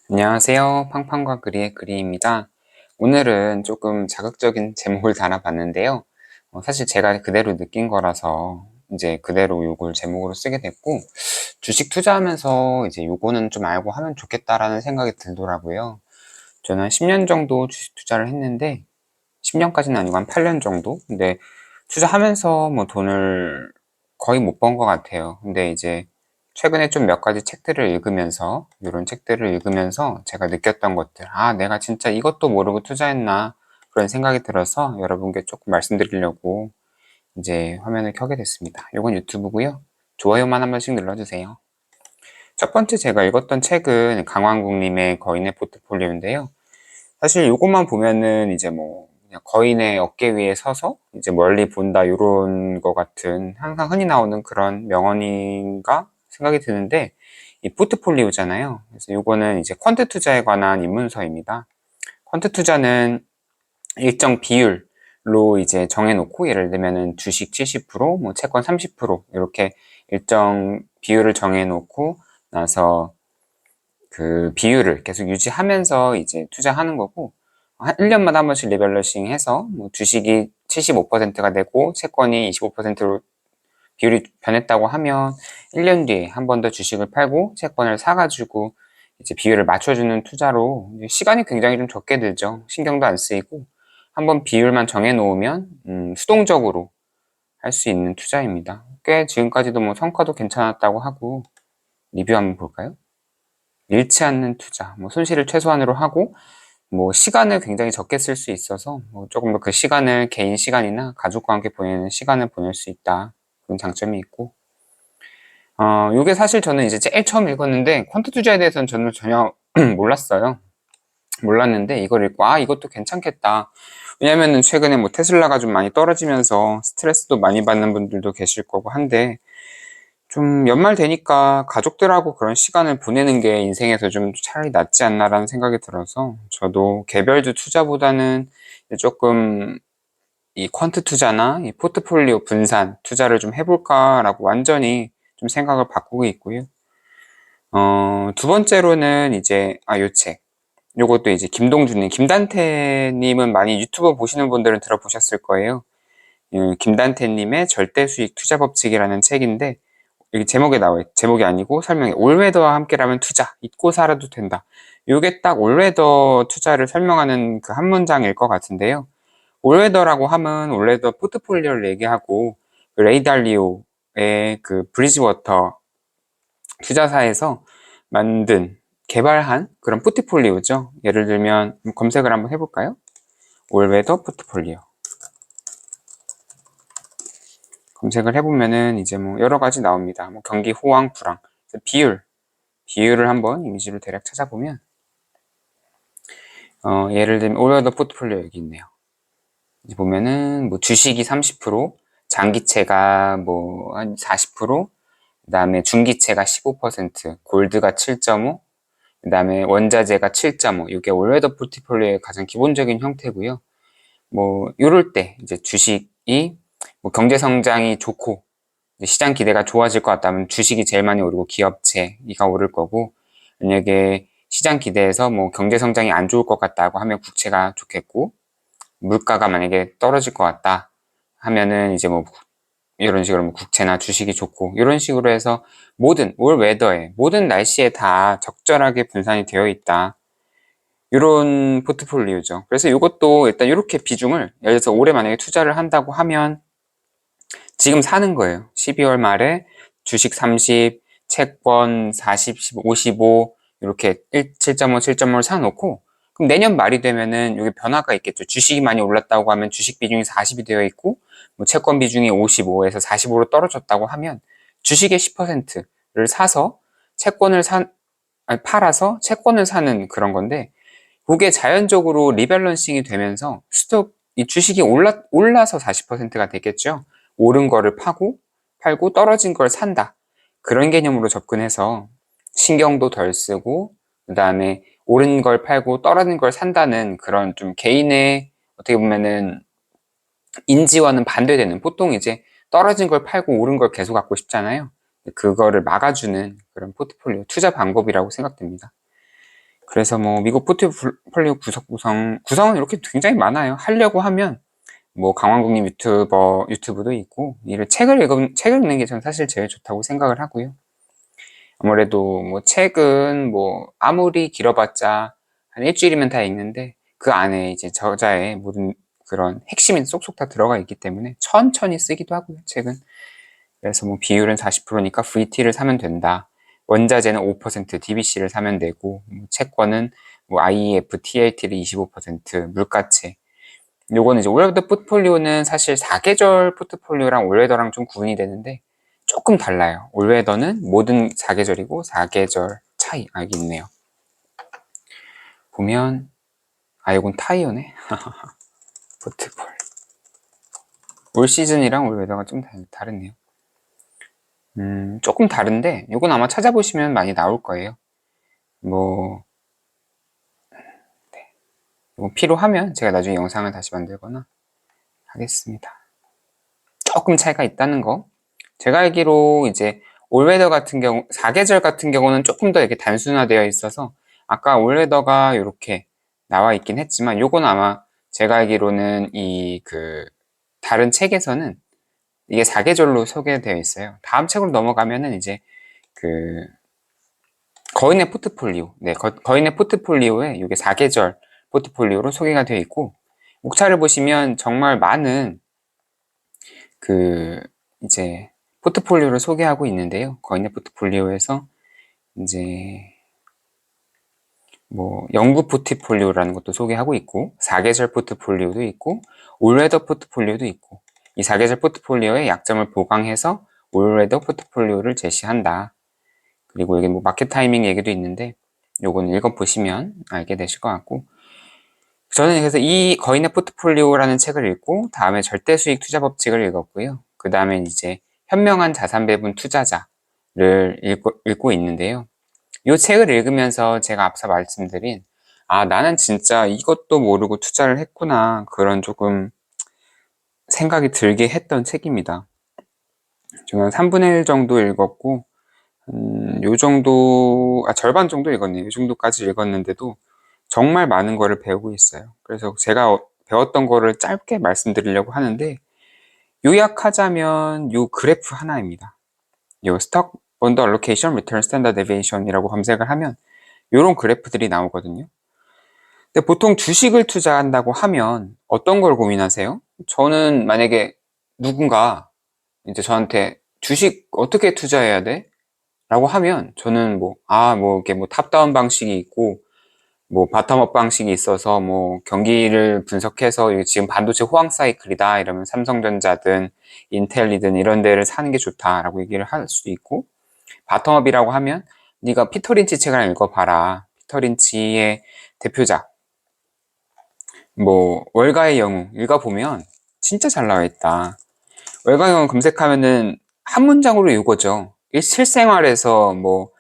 안녕하세요. 팡팡과 그리의 그리입니다. 오늘은 조금 자극적인 제목을 달아봤는데요. 사실 제가 그대로 느낀 거라서 이제 그대로 요걸 제목으로 쓰게 됐고, 주식 투자하면서 이제 요거는 좀 알고 하면 좋겠다라는 생각이 들더라고요. 저는 한 10년 정도 주식 투자를 했는데, 10년까지는 아니고 한 8년 정도? 근데 투자하면서 뭐 돈을 거의 못 번 것 같아요. 근데 이제 최근에 좀 몇 가지 책들을 읽으면서, 이런 책들을 읽으면서 제가 느꼈던 것들, 아, 내가 진짜 이것도 모르고 투자했나, 그런 생각이 들어서 여러분께 조금 말씀드리려고 이제 화면을 켜게 됐습니다. 이건 유튜브고요. 좋아요만 한 번씩 눌러주세요. 첫 번째 제가 읽었던 책은 강왕국님의 거인의 포트폴리오인데요. 사실 이것만 보면은 이제 뭐 그냥 거인의 어깨 위에 서서 이제 멀리 본다 요런 거 같은 항상 흔히 나오는 그런 명언인가 생각이 드는데, 이 포트폴리오잖아요. 그래서 이거는 이제 퀀트 투자에 관한 입문서입니다. 퀀트 투자는 일정 비율로 이제 정해놓고, 예를 들면은 주식 70%, 뭐 채권 30% 이렇게 일정 비율을 정해놓고 나서 그 비율을 계속 유지하면서 이제 투자하는 거고, 한 1년마다 한 번씩 리밸런싱 해서 뭐 주식이 75%가 되고 채권이 25%로 비율이 변했다고 하면 1년 뒤에 한 번 더 주식을 팔고 채권을 사가지고 이제 비율을 맞춰주는 투자로, 시간이 굉장히 좀 적게 들죠. 신경도 안 쓰이고 한번 비율만 정해 놓으면 수동적으로 할 수 있는 투자입니다. 꽤 지금까지도 뭐 성과도 괜찮았다고 하고, 리뷰 한번 볼까요? 잃지 않는 투자, 뭐 손실을 최소한으로 하고 뭐 시간을 굉장히 적게 쓸 수 있어서 뭐 조금 더 그 시간을 개인 시간이나 가족과 함께 보내는 시간을 보낼 수 있다, 그런 장점이 있고, 요게 사실 저는 이제 제일 처음 읽었는데 퀀트 투자에 대해서는 저는 전혀 몰랐어요. 몰랐는데 이걸 읽고 아, 이것도 괜찮겠다. 왜냐면은 최근에 뭐 테슬라가 좀 많이 떨어지면서 스트레스도 많이 받는 분들도 계실 거고 한데, 좀 연말 되니까 가족들하고 그런 시간을 보내는 게 인생에서 좀 차라리 낫지 않나라는 생각이 들어서, 저도 개별주 투자보다는 조금 이 퀀트 투자나 이 포트폴리오 분산 투자를 좀 해볼까라고 완전히 좀 생각을 바꾸고 있고요. 두 번째로는 이제 요 책. 요것도 이제 김동준님, 김단태님은 많이 유튜버 보시는 분들은 들어보셨을 거예요. 김단태님의 절대 수익 투자 법칙이라는 책인데, 여기 제목에 나와요. 제목이 아니고 설명에 올웨더와 함께라면 투자, 잊고 살아도 된다. 이게 딱 올웨더 투자를 설명하는 그 한 문장일 것 같은데요. 올웨더라고 하면 올웨더 포트폴리오를 얘기하고, 그 레이 달리오의 그 브리지워터 투자사에서 만든 개발한 그런 포트폴리오죠. 예를 들면 검색을 한번 해볼까요? 올웨더 포트폴리오 검색을 해보면은 이제 뭐 여러 가지 나옵니다. 뭐 경기 호황 불황, 비율을 한번 이미지로 대략 찾아보면, 예를 들면 올웨더 포트폴리오 여기 있네요. 이제 보면은 뭐 주식이 30%, 장기채가 뭐 한 40%, 그다음에 중기채가 15%, 골드가 7.5, 그다음에 원자재가 7.5. 이게 올웨더 포트폴리오의 가장 기본적인 형태고요. 뭐 요럴 때 이제 주식이 뭐 경제 성장이 좋고 시장 기대가 좋아질 것 같다면 주식이 제일 많이 오르고 기업체가 오를 거고, 만약에 시장 기대에서 뭐 경제 성장이 안 좋을 것 같다고 하면 국채가 좋겠고, 물가가 만약에 떨어질 것 같다 하면은 이제 뭐 이런 식으로 뭐 국채나 주식이 좋고, 이런 식으로 해서 모든 올 웨더에, 모든 날씨에 다 적절하게 분산이 되어 있다, 이런 포트폴리오죠. 그래서 이것도 일단 이렇게 비중을, 예를 들어서 올해 만약에 투자를 한다고 하면 지금 사는 거예요. 12월 말에 주식 30, 채권 40, 55 이렇게 7.5, 7.5를 사놓고, 그럼 내년 말이 되면은 여기 변화가 있겠죠. 주식이 많이 올랐다고 하면 주식 비중이 40이 되어 있고, 뭐 채권 비중이 55에서 45로 떨어졌다고 하면 주식의 10%를 사서 채권을 팔아서 채권을 사는 그런 건데, 그게 자연적으로 리밸런싱이 되면서 이 주식이 올라서 40%가 되겠죠. 오른 거를 팔고 떨어진 걸 산다. 그런 개념으로 접근해서 신경도 덜 쓰고, 그 다음에 오른 걸 팔고 떨어진 걸 산다는 그런 좀 개인의 어떻게 보면은 인지와는 반대되는, 보통 이제 떨어진 걸 팔고 오른 걸 계속 갖고 싶잖아요. 그거를 막아주는 그런 포트폴리오 투자 방법이라고 생각됩니다. 그래서 뭐 미국 포트폴리오 구성은 이렇게 굉장히 많아요. 하려고 하면 뭐 강왕국님 유튜브도 있고, 책을 읽는 게 저는 사실 제일 좋다고 생각을 하고요. 아무래도 뭐 책은 뭐 아무리 길어봤자 한 일주일이면 다 읽는데, 그 안에 이제 저자의 모든 그런 핵심이 쏙쏙 다 들어가 있기 때문에 천천히 쓰기도 하고요, 책은. 그래서 뭐 비율은 40%니까 VT를 사면 된다. 원자재는 5%, DBC를 사면 되고, 채권은 뭐 IEF, TLT를 25%, 물가채. 요거는 이제 올웨더 포트폴리오는 사실 4계절 포트폴리오랑 올웨더랑 좀 구분이 되는데 조금 달라요. 올웨더는 모든 4계절이고 4계절 차이. 여기 있네요. 보면 요건 타이어네. 포트폴. 올 시즌이랑 올웨더가 좀 다르네요. 조금 다른데 요건 아마 찾아보시면 많이 나올 거예요. 뭐 필요하면 제가 나중에 영상을 다시 만들거나 하겠습니다. 조금 차이가 있다는 거. 제가 알기로 이제 올웨더 같은 경우, 4계절 같은 경우는 조금 더 이렇게 단순화되어 있어서 아까 올웨더가 이렇게 나와 있긴 했지만 요건 아마 제가 알기로는 다른 책에서는 이게 4계절로 소개되어 있어요. 다음 책으로 넘어가면은 이제 그 거인의 포트폴리오, 네, 거인의 포트폴리오에 이게 4계절 포트폴리오로 소개가 되어 있고, 목차를 보시면 정말 많은 이제 포트폴리오를 소개하고 있는데요. 거인의 포트폴리오에서 이제 뭐 영구 포트폴리오라는 것도 소개하고 있고, 4계절 포트폴리오도 있고, 올웨더 포트폴리오도 있고, 이 4계절 포트폴리오의 약점을 보강해서 올웨더 포트폴리오를 제시한다. 그리고 여기 뭐 마켓 타이밍 얘기도 있는데 요건 읽어보시면 알게 되실 것 같고, 저는 그래서 이 거인의 포트폴리오라는 책을 읽고 다음에 절대 수익 투자 법칙을 읽었고요. 그 다음에 이제 현명한 자산 배분 투자자를 읽고 있는데요. 이 책을 읽으면서 제가 앞서 말씀드린 나는 진짜 이것도 모르고 투자를 했구나, 그런 조금 생각이 들게 했던 책입니다. 저는 3분의 1 정도 읽었고 요 정도, 절반 정도 읽었네요. 이 정도까지 읽었는데도 정말 많은 거를 배우고 있어요. 그래서 제가 배웠던 거를 짧게 말씀드리려고 하는데, 요약하자면 요 그래프 하나입니다. 요 스톡 본더 알로케이션 리턴 스탠다드 데비에이션이라고 검색을 하면 요런 그래프들이 나오거든요. 근데 보통 주식을 투자한다고 하면 어떤 걸 고민하세요? 저는 만약에 누군가 이제 저한테 주식 어떻게 투자해야 돼? 라고 하면 저는 이렇게 탑다운 방식이 있고 뭐 바텀업 방식이 있어서 뭐 경기를 분석해서 지금 반도체 호황 사이클이다 이러면 삼성전자든 인텔이든 이런 데를 사는 게 좋다라고 얘기를 할 수도 있고, 바텀업이라고 하면 네가 피터 린치 책을 하나 읽어봐라. 피터 린치의 대표작 뭐 월가의 영웅 읽어보면 진짜 잘 나와 있다. 월가의 영웅 검색하면은 한 문장으로 이거죠. 실생활에서 뭐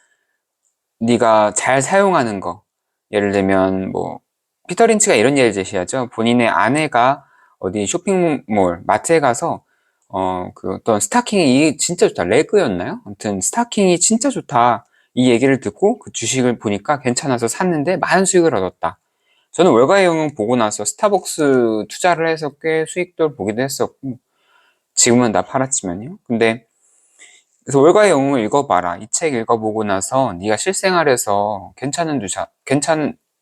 네가 잘 사용하는 거, 예를 들면 뭐 피터 린치가 이런 예를 제시하죠. 본인의 아내가 어디 쇼핑몰 마트에 가서 그 어떤 스타킹이 진짜 좋다, 레그였나요? 아무튼 스타킹이 진짜 좋다, 이 얘기를 듣고 그 주식을 보니까 괜찮아서 샀는데 많은 수익을 얻었다. 저는 월가의 영웅 보고 나서 스타벅스 투자를 해서 꽤 수익도 보기도 했었고, 지금은 다 팔았지만요. 근데 그래서 월가의 영웅을 읽어봐라. 이 책 읽어보고 나서 네가 실생활에서 괜찮은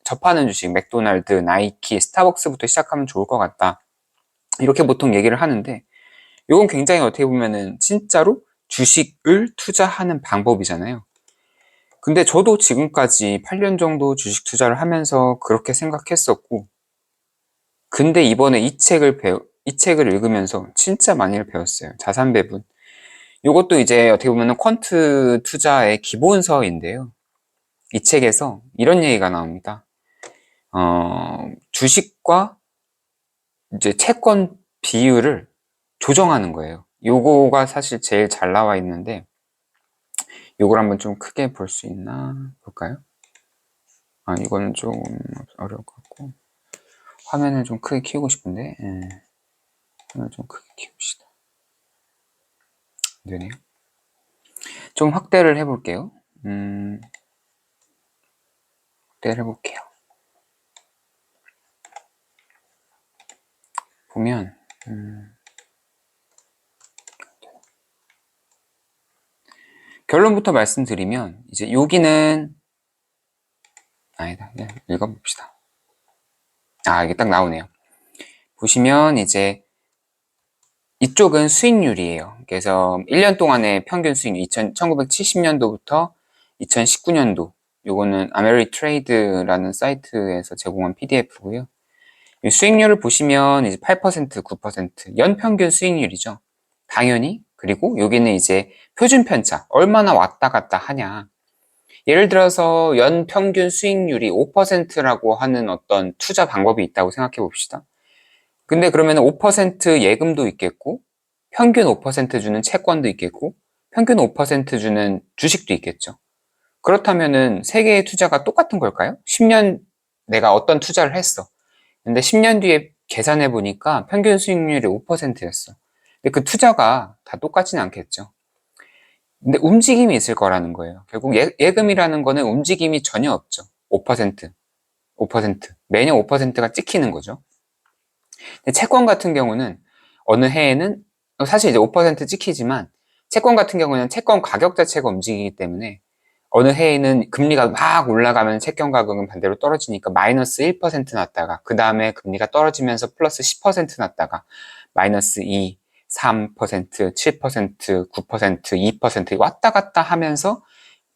접하는 주식, 맥도날드, 나이키, 스타벅스부터 시작하면 좋을 것 같다. 이렇게 보통 얘기를 하는데, 이건 굉장히 어떻게 보면은 진짜로 주식을 투자하는 방법이잖아요. 근데 저도 지금까지 8년 정도 주식 투자를 하면서 그렇게 생각했었고, 근데 이번에 이 책을 읽으면서 진짜 많이 배웠어요. 자산 배분. 이것도 이제 어떻게 보면 퀀트 투자의 기본서인데요. 이 책에서 이런 얘기가 나옵니다. 주식과 이제 채권 비율을 조정하는 거예요. 요거가 사실 제일 잘 나와 있는데, 요걸 한번 좀 크게 볼 수 있나 볼까요? 이거는 좀 어려울 것 같고, 화면을 좀 크게 키우고 싶은데, 화면을 좀 크게 키웁시다. 안 되네요. 좀 확대를 해볼게요. 확대를 해볼게요. 보면 결론부터 말씀드리면 이제 여기는 아니다. 그냥 읽어봅시다. 이게 딱 나오네요. 보시면 이제 이쪽은 수익률이에요. 그래서 1년 동안의 평균 수익률 1970년도부터 2019년도 요거는 아메리트레이드라는 사이트에서 제공한 PDF고요. 수익률을 보시면 이제 8%, 9% 연평균 수익률이죠. 당연히. 그리고 여기는 이제 표준 편차 얼마나 왔다 갔다 하냐. 예를 들어서 연평균 수익률이 5%라고 하는 어떤 투자 방법이 있다고 생각해 봅시다. 근데 그러면 5% 예금도 있겠고 평균 5% 주는 채권도 있겠고 평균 5% 주는 주식도 있겠죠. 그렇다면은 세 개의 투자가 똑같은 걸까요? 10년 내가 어떤 투자를 했어. 근데 10년 뒤에 계산해 보니까 평균 수익률이 5%였어. 근데 그 투자가 다 똑같지는 않겠죠. 근데 움직임이 있을 거라는 거예요. 결국 예금이라는 거는 움직임이 전혀 없죠. 5%, 5%. 매년 5%가 찍히는 거죠. 근데 채권 같은 경우는 어느 해에는 사실 이제 5% 찍히지만 채권 같은 경우는 채권 가격 자체가 움직이기 때문에 어느 해에는 금리가 막 올라가면 채권 가격은 반대로 떨어지니까 마이너스 1% 났다가 그 다음에 금리가 떨어지면서 플러스 10% 났다가 마이너스 2, 3%, 7%, 9%, 2% 왔다 갔다 하면서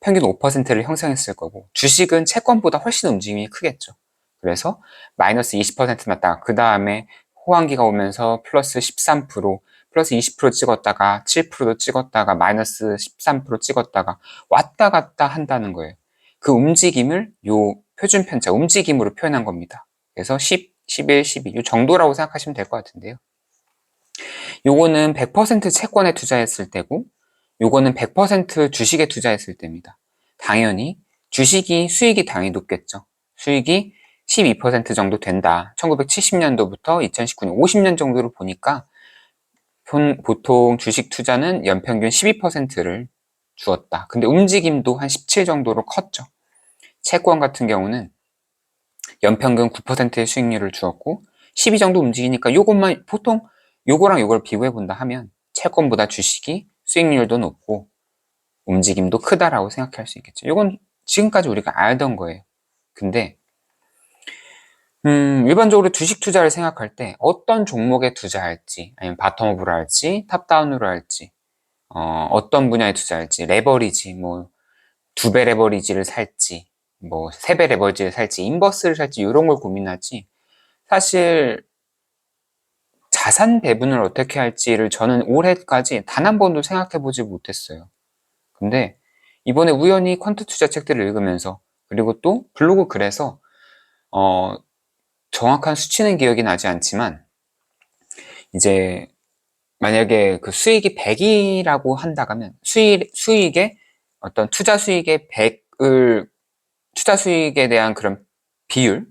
평균 5%를 형성했을 거고 주식은 채권보다 훨씬 움직임이 크겠죠. 그래서 마이너스 20% 났다가 그 다음에 호황기가 오면서 플러스 13%, 플러스 20% 찍었다가 7%도 찍었다가 마이너스 13% 찍었다가 왔다 갔다 한다는 거예요. 그 움직임을 요 표준 편차 움직임으로 표현한 겁니다. 그래서 10, 11, 12 요 정도라고 생각하시면 될 것 같은데요. 요거는 100% 채권에 투자했을 때고 요거는 100% 주식에 투자했을 때입니다. 당연히 주식이 수익이 당연히 높겠죠. 수익이 12% 정도 된다. 1970년도부터 2019년 50년 정도로 보니까 보통 주식 투자는 연평균 12%를 주었다. 근데 움직임도 한 17 정도로 컸죠. 채권 같은 경우는 연평균 9%의 수익률을 주었고 12 정도 움직이니까 요것만 보통 요거랑 요걸 비교해 본다 하면 채권보다 주식이 수익률도 높고 움직임도 크다라고 생각할 수 있겠죠. 요건 지금까지 우리가 알던 거예요. 근데 일반적으로 주식 투자를 생각할 때 어떤 종목에 투자할지 아니면 바텀업으로 할지 탑다운으로 할지 어떤 분야에 투자할지 레버리지 뭐 2배 레버리지를 살지 뭐 3배 레버리지를 살지 인버스를 살지 이런 걸 고민하지 사실 자산 배분을 어떻게 할지를 저는 올해까지 단 한 번도 생각해 보지 못했어요. 근데 이번에 우연히 퀀트 투자 책들을 읽으면서 그리고 또 블로그 글에서 정확한 수치는 기억이 나지 않지만 이제 만약에 그 수익이 100이라고 한다면 수익의 어떤 투자 수익의 100을 투자 수익에 대한 그런 비율,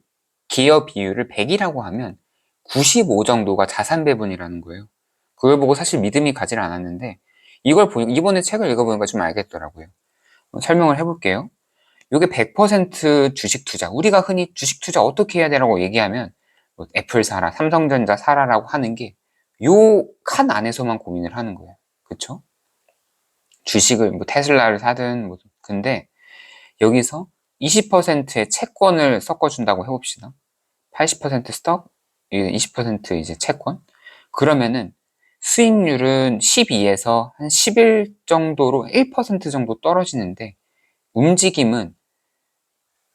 기여 비율을 100이라고 하면 95 정도가 자산 배분이라는 거예요. 그걸 보고 사실 믿음이 가질 않았는데 이걸 이번에 책을 읽어보니까 좀 알겠더라고요. 설명을 해볼게요. 이게 100% 주식 투자. 우리가 흔히 주식 투자 어떻게 해야 되라고 얘기하면 뭐 애플 사라, 삼성전자 사라라고 하는 게 요 칸 안에서만 고민을 하는 거예요. 그쵸? 주식을 뭐 테슬라를 사든 뭐 근데 여기서 20%의 채권을 섞어준다고 해봅시다. 80% 스톡, 20% 이제 채권. 그러면은 수익률은 12에서 한 11 정도로 1% 정도 떨어지는데 움직임은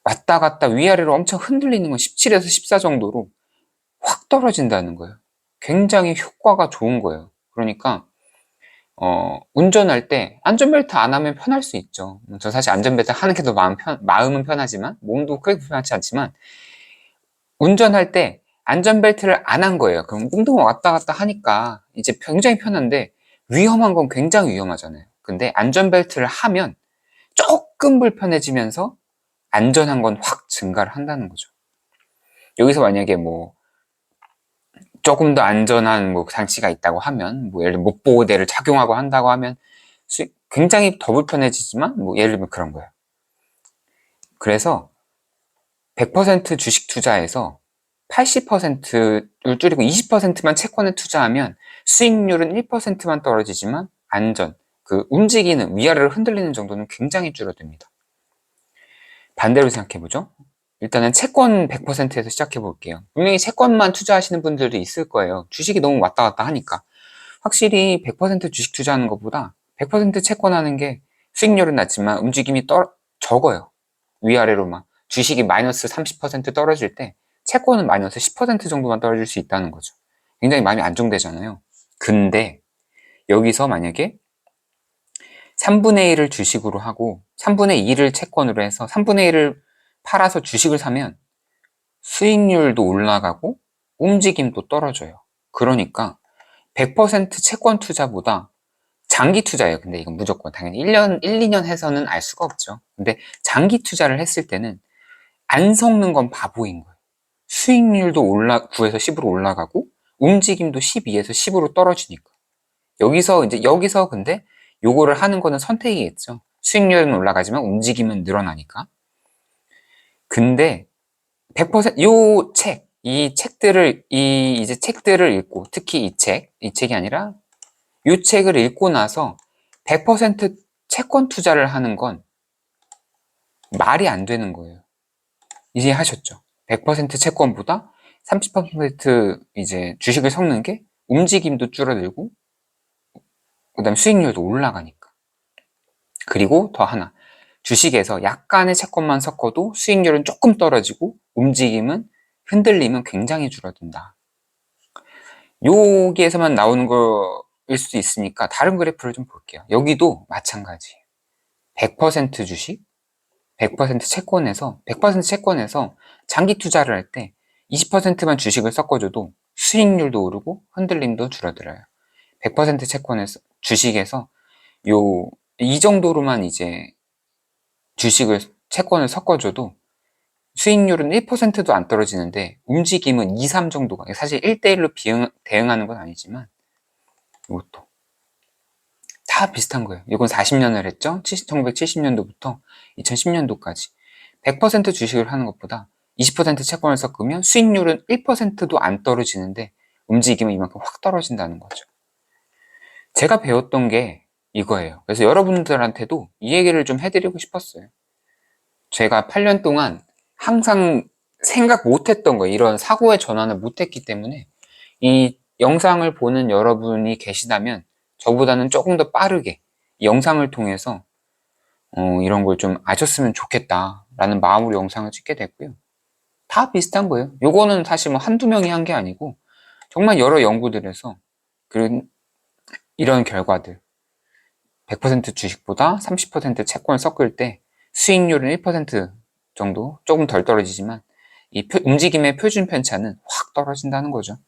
왔다 갔다 위아래로 엄청 흔들리는 건 17에서 14 정도로 확 떨어진다는 거예요. 굉장히 효과가 좋은 거예요. 그러니까 운전할 때 안전벨트 안 하면 편할 수 있죠. 저 사실 안전벨트 하는 게 더 마음은 편하지만 몸도 그렇게 편하지 않지만 운전할 때 안전벨트를 안 한 거예요. 그럼 웅덩 왔다 갔다 하니까 이제 굉장히 편한데 위험한 건 굉장히 위험하잖아요. 근데 안전벨트를 하면 조금 불편해지면서 안전한 건 확 증가를 한다는 거죠. 여기서 만약에 뭐 조금 더 안전한 뭐 장치가 있다고 하면 뭐 예를 들면 목보호대를 착용하고 한다고 하면 굉장히 더 불편해지지만 뭐 예를 들면 그런 거예요. 그래서 100% 주식 투자에서 80%를 줄이고 20%만 채권에 투자하면 수익률은 1%만 떨어지지만 안전, 그 움직이는, 위아래로 흔들리는 정도는 굉장히 줄어듭니다. 반대로 생각해보죠. 일단은 채권 100%에서 시작해볼게요. 분명히 채권만 투자하시는 분들도 있을 거예요. 주식이 너무 왔다 갔다 하니까. 확실히 100% 주식 투자하는 것보다 100% 채권하는 게 수익률은 낮지만 움직임이 적어요. 위아래로만. 주식이 마이너스 30% 떨어질 때 채권은 마이너스 10% 정도만 떨어질 수 있다는 거죠. 굉장히 마음이 안정되잖아요. 근데 여기서 만약에 3분의 1을 주식으로 하고 3분의 2를 채권으로 해서 3분의 1을 팔아서 주식을 사면 수익률도 올라가고 움직임도 떨어져요. 그러니까 100% 채권 투자보다 장기 투자예요. 근데 이건 무조건 당연히 1년, 1, 2년 해서는 알 수가 없죠. 근데 장기 투자를 했을 때는 안 섞는 건 바보인 거예요. 수익률도 9에서 10으로 올라가고 움직임도 12에서 10으로 떨어지니까. 여기서 근데 요거를 하는 거는 선택이겠죠. 수익률은 올라가지만 움직임은 늘어나니까. 근데 100% 이제 책들을 읽고, 특히 이 책이 아니라 이 책을 읽고 나서 100% 채권 투자를 하는 건 말이 안 되는 거예요. 이해하셨죠? 100% 채권보다 30% 이제 주식을 섞는 게 움직임도 줄어들고, 그 다음에 수익률도 올라가니까. 그리고 더 하나. 주식에서 약간의 채권만 섞어도 수익률은 조금 떨어지고 움직임은 흔들림은 굉장히 줄어든다. 여기에서만 나오는 거일 수도 있으니까 다른 그래프를 좀 볼게요. 여기도 마찬가지. 100% 주식, 100% 채권에서 100% 채권에서 장기 투자를 할 때 20%만 주식을 섞어줘도 수익률도 오르고 흔들림도 줄어들어요. 100% 채권에서 주식에서 이 정도로만 이제 채권을 섞어줘도 수익률은 1%도 안 떨어지는데 움직임은 2, 3 정도가, 사실 1대1로 대응하는 건 아니지만 이것도 다 비슷한 거예요. 이건 40년을 했죠. 1970년도부터 2010년도까지 100% 주식을 하는 것보다 20% 채권을 섞으면 수익률은 1%도 안 떨어지는데 움직임은 이만큼 확 떨어진다는 거죠. 제가 배웠던 게 이거예요. 그래서 여러분들한테도 이 얘기를 좀 해드리고 싶었어요. 제가 8년 동안 항상 생각 못했던 거예요. 이런 사고의 전환을 못했기 때문에 이 영상을 보는 여러분이 계시다면 저보다는 조금 더 빠르게 이 영상을 통해서 이런 걸 좀 아셨으면 좋겠다라는 마음으로 영상을 찍게 됐고요. 다 비슷한 거예요. 요거는 사실 뭐 한두 명이 한 게 아니고 정말 여러 연구들에서 이런 결과들 100% 주식보다 30% 채권을 섞을 때 수익률은 1% 정도 조금 덜 떨어지지만 이 움직임의 표준 편차는 확 떨어진다는 거죠.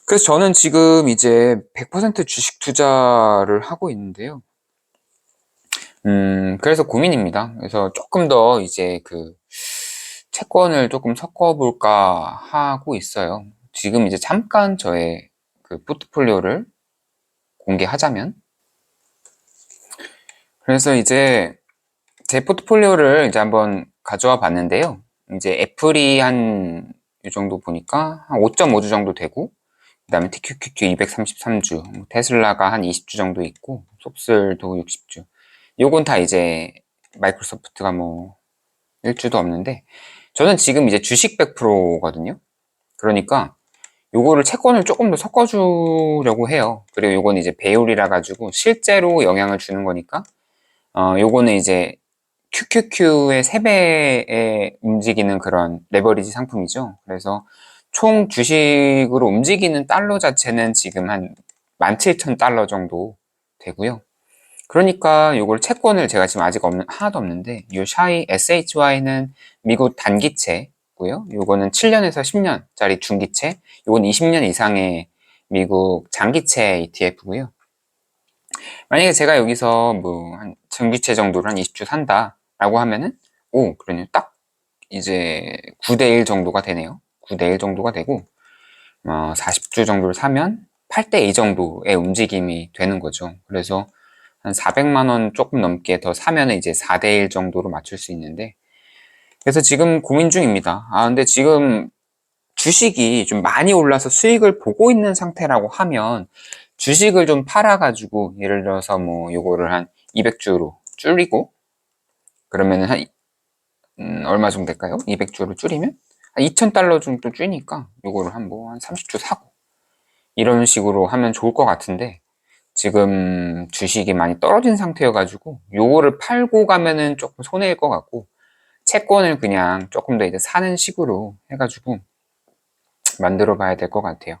그래서 저는 지금 이제 100% 주식 투자를 하고 있는데요. 그래서 고민입니다. 그래서 조금 더 이제 그 채권을 조금 섞어볼까 하고 있어요. 지금 이제 잠깐 저의 그 포트폴리오를 공개하자면, 그래서 이제 제 포트폴리오를 이제 한번 가져와 봤는데요. 이제 애플이 한 이 정도 보니까 한 5.5주 정도 되고, 그 다음에 TQQQ 233주, 테슬라가 한 20주 정도 있고, 솝슬도 60주. 요건 다 이제 마이크로소프트가 뭐 1주도 없는데, 저는 지금 이제 주식 100%거든요. 그러니까 요거를 채권을 조금 더 섞어주려고 해요. 그리고 요건 이제 배율이라 가지고 실제로 영향을 주는 거니까, 요거는 이제 QQQ의 3배에 움직이는 그런 레버리지 상품이죠. 그래서 총 주식으로 움직이는 달러 자체는 지금 한 17,000달러 정도 되고요. 그러니까 요걸 채권을 제가 지금 아직 하나도 없는데, 요 샤이 SHY는 미국 단기채고요. 요거는 7년에서 10년짜리 중기채, 요건 20년 이상의 미국 장기채 ETF고요. 만약에 제가 여기서 뭐 한 전기채 정도를 한 20주 산다라고 하면은 그러네요. 딱 이제 9대1 정도가 되네요. 9대1 정도가 되고 40주 정도를 사면 8대2 정도의 움직임이 되는 거죠. 그래서 한 400만 원 조금 넘게 더 사면은 이제 4대1 정도로 맞출 수 있는데, 그래서 지금 고민 중입니다. 근데 지금 주식이 좀 많이 올라서 수익을 보고 있는 상태라고 하면 주식을 좀 팔아가지고 예를 들어서 뭐 요거를 한 200주로 줄이고 그러면은 한 얼마 정도 될까요? 200주로 줄이면 한 2000달러 정도 줄이니까 요거를 한 뭐 한 30주 사고 이런 식으로 하면 좋을 것 같은데 지금 주식이 많이 떨어진 상태여가지고 요거를 팔고 가면은 조금 손해일 것 같고 채권을 그냥 조금 더 이제 사는 식으로 해가지고 만들어 봐야 될 것 같아요.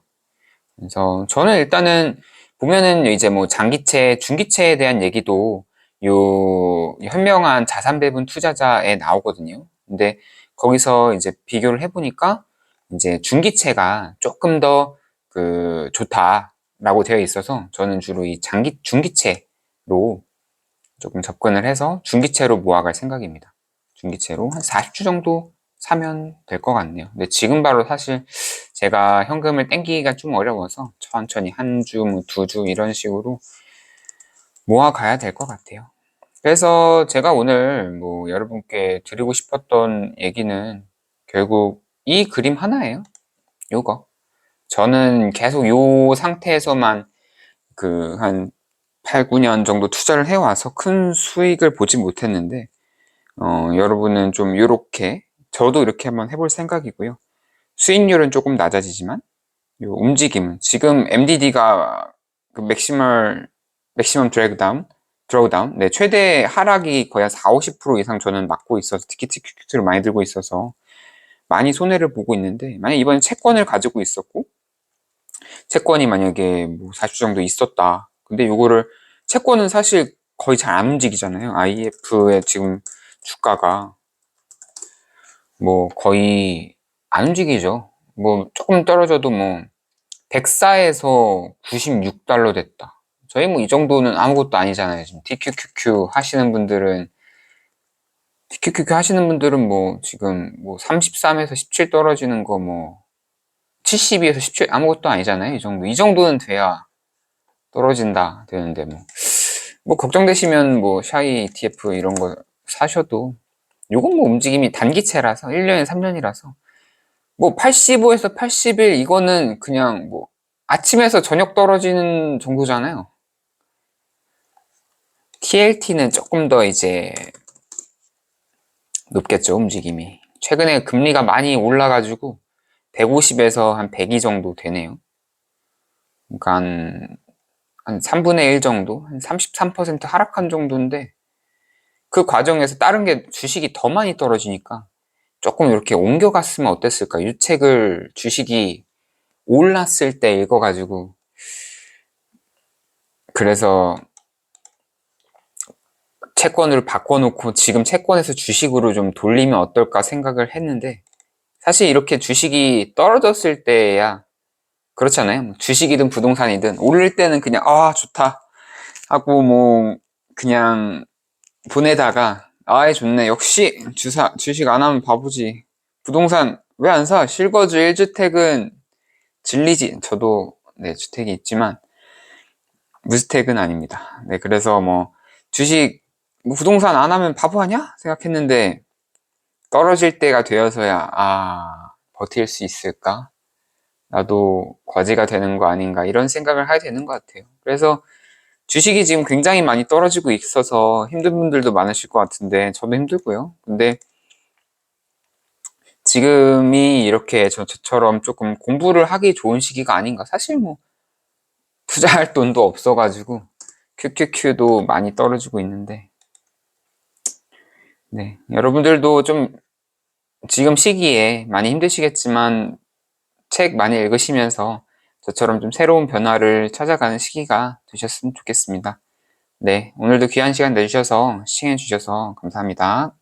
그래서 저는 일단은 보면은 이제 뭐 장기채, 중기채에 대한 얘기도 요 현명한 자산 배분 투자자에 나오거든요. 근데 거기서 이제 비교를 해보니까 이제 중기채가 조금 더 그 좋다라고 되어 있어서 저는 주로 이 중기채로 조금 접근을 해서 중기채로 모아갈 생각입니다. 중기채로 한 40주 정도 사면 될 것 같네요. 근데 지금 바로 사실 제가 현금을 땡기기가 좀 어려워서 천천히 한 주, 뭐 두 주 이런 식으로 모아가야 될 것 같아요. 그래서 제가 오늘 뭐 여러분께 드리고 싶었던 얘기는 결국 이 그림 하나예요. 요거. 저는 계속 요 상태에서만 그 한 8, 9년 정도 투자를 해와서 큰 수익을 보지 못했는데 여러분은 좀 요렇게 저도 이렇게 한번 해볼 생각이고요. 수익률은 조금 낮아지지만 요 움직임은 지금 MDD가 그 맥시멈 드래그다운 네, 최대 하락이 거의 한 4, 50% 이상 저는 맞고 있어서 특히 TQQQ를 많이 들고 있어서 많이 손해를 보고 있는데 만약 이번에 채권을 가지고 있었고 채권이 만약에 뭐 40주 정도 있었다. 근데 요거를 채권은 사실 거의 잘 안 움직이잖아요. IF의 지금 주가가 뭐 거의 안 움직이죠. 뭐 조금 떨어져도 뭐 104에서 96달러 됐다. 저희 뭐 이 정도는 아무것도 아니잖아요. 지금 TQQQ 하시는 분들은 뭐 지금 뭐 33에서 17 떨어지는 거 뭐 72에서 17 아무것도 아니잖아요. 이 정도는 돼야 떨어진다 되는데 뭐 걱정되시면 뭐 샤이 ETF 이런 거 사셔도 요건 뭐 움직임이 단기채라서 1년에 3년이라서 뭐 85에서 81 이거는 그냥 뭐 아침에서 저녁 떨어지는 정도잖아요. TLT는 조금 더 이제 높겠죠, 움직임이. 최근에 금리가 많이 올라가지고 150에서 한 102 정도 되네요. 그러니까 한 3분의 1 정도, 한 33% 하락한 정도인데 그 과정에서 다른 게 주식이 더 많이 떨어지니까 조금 이렇게 옮겨갔으면 어땠을까? 유책을 주식이 올랐을 때 읽어가지고 그래서 채권을 바꿔놓고 지금 채권에서 주식으로 좀 돌리면 어떨까 생각을 했는데 사실 이렇게 주식이 떨어졌을 때야 그렇잖아요. 뭐 주식이든 부동산이든 오를 때는 그냥 좋다 하고 뭐 그냥 보내다가 좋네 역시 주식 안 하면 바보지 부동산 왜 안 사? 실거주 1주택은 질리지 저도 네 주택이 있지만 무주택은 아닙니다. 네 그래서 뭐 주식 뭐 부동산 안 하면 바보 아니야? 생각했는데 떨어질 때가 되어서야 버틸 수 있을까? 나도 과지가 되는 거 아닌가 이런 생각을 하게 되는 것 같아요. 그래서 주식이 지금 굉장히 많이 떨어지고 있어서 힘든 분들도 많으실 것 같은데 저도 힘들고요. 근데 지금이 이렇게 저처럼 조금 공부를 하기 좋은 시기가 아닌가. 사실 뭐 투자할 돈도 없어가지고 QQQ도 많이 떨어지고 있는데 네 여러분들도 좀 지금 시기에 많이 힘드시겠지만 책 많이 읽으시면서 저처럼 좀 새로운 변화를 찾아가는 시기가 되셨으면 좋겠습니다. 네, 오늘도 귀한 시간 내주셔서 시청해 주셔서 감사합니다.